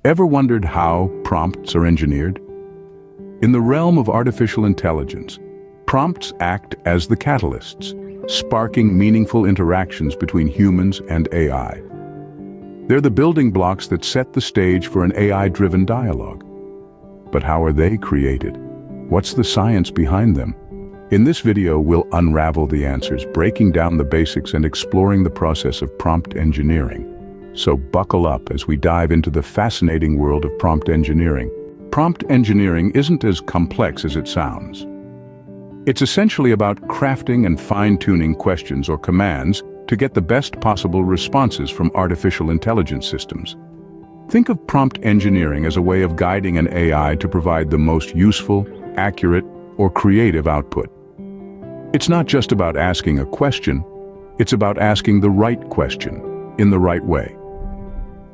Ever wondered how prompts are engineered? In the realm of artificial intelligence, prompts act as the catalysts, sparking meaningful interactions between humans and AI. They're the building blocks that set the stage for an AI-driven dialogue. But how are they created? What's the science behind them? In this video, we'll unravel the answers, breaking down the basics and exploring the process of prompt engineering. So buckle up as we dive into the fascinating world of prompt engineering. Prompt engineering isn't as complex as it sounds. It's essentially about crafting and fine-tuning questions or commands to get the best possible responses from artificial intelligence systems. Think of prompt engineering as a way of guiding an AI to provide the most useful, accurate, or creative output. It's not just about asking a question, it's about asking the right question in the right way.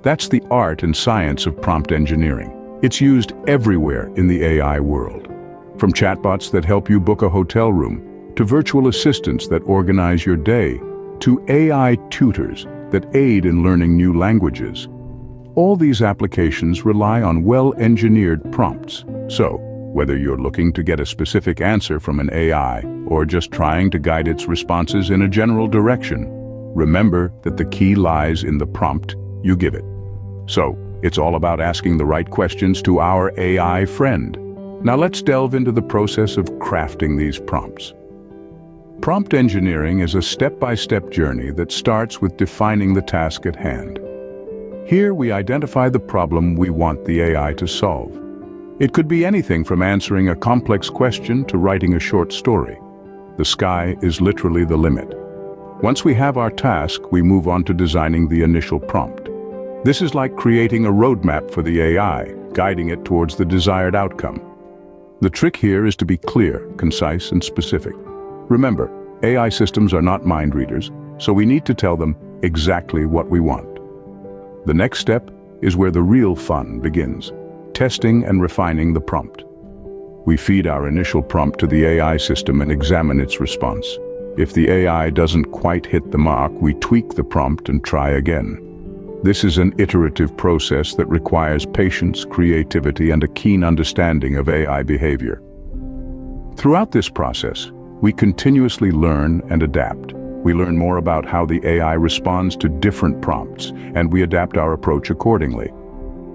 That's the art and science of prompt engineering. It's used everywhere in the AI world. From chatbots that help you book a hotel room, to virtual assistants that organize your day, to AI tutors that aid in learning new languages. All these applications rely on well-engineered prompts. So, whether you're looking to get a specific answer from an AI or just trying to guide its responses in a general direction, remember that the key lies in the prompt you give it. So, it's all about asking the right questions to our AI friend. Now let's delve into the process of crafting these prompts. Prompt engineering is a step-by-step journey that starts with defining the task at hand. Here we identify the problem we want the AI to solve. It could be anything from answering a complex question to writing a short story. The sky is literally the limit. Once we have our task, we move on to designing the initial prompt. This is like creating a roadmap for the AI, guiding it towards the desired outcome. The trick here is to be clear, concise, and specific. Remember, AI systems are not mind readers, so we need to tell them exactly what we want. The next step is where the real fun begins, testing and refining the prompt. We feed our initial prompt to the AI system and examine its response. If the AI doesn't quite hit the mark, we tweak the prompt and try again. This is an iterative process that requires patience, creativity, and a keen understanding of AI behavior. Throughout this process, we continuously learn and adapt. We learn more about how the AI responds to different prompts, and we adapt our approach accordingly.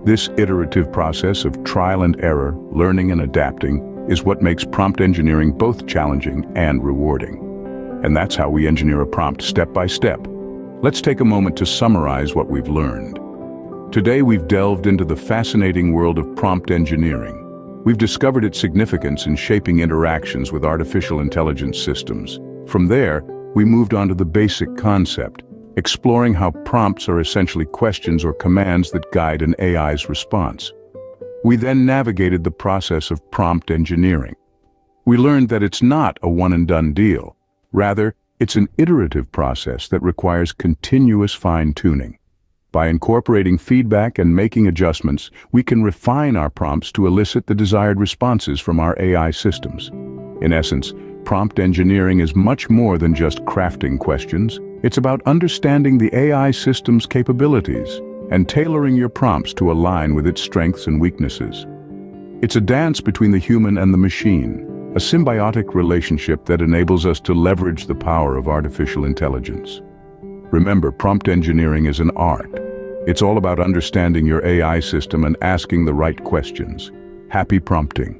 This iterative process of trial and error, learning and adapting, is what makes prompt engineering both challenging and rewarding. And that's how we engineer a prompt step by step. Let's take a moment to summarize what we've learned. Today we've delved into the fascinating world of prompt engineering. We've discovered its significance in shaping interactions with artificial intelligence systems. From there, we moved on to the basic concept, exploring how prompts are essentially questions or commands that guide an AI's response. We then navigated the process of prompt engineering. We learned that it's not a one-and-done deal. Rather, it's an iterative process that requires continuous fine-tuning. By incorporating feedback and making adjustments, we can refine our prompts to elicit the desired responses from our AI systems. In essence, prompt engineering is much more than just crafting questions. It's about understanding the AI system's capabilities and tailoring your prompts to align with its strengths and weaknesses. It's a dance between the human and the machine, a symbiotic relationship that enables us to leverage the power of artificial intelligence. Remember, prompt engineering is an art. It's all about understanding your AI system and asking the right questions. Happy prompting!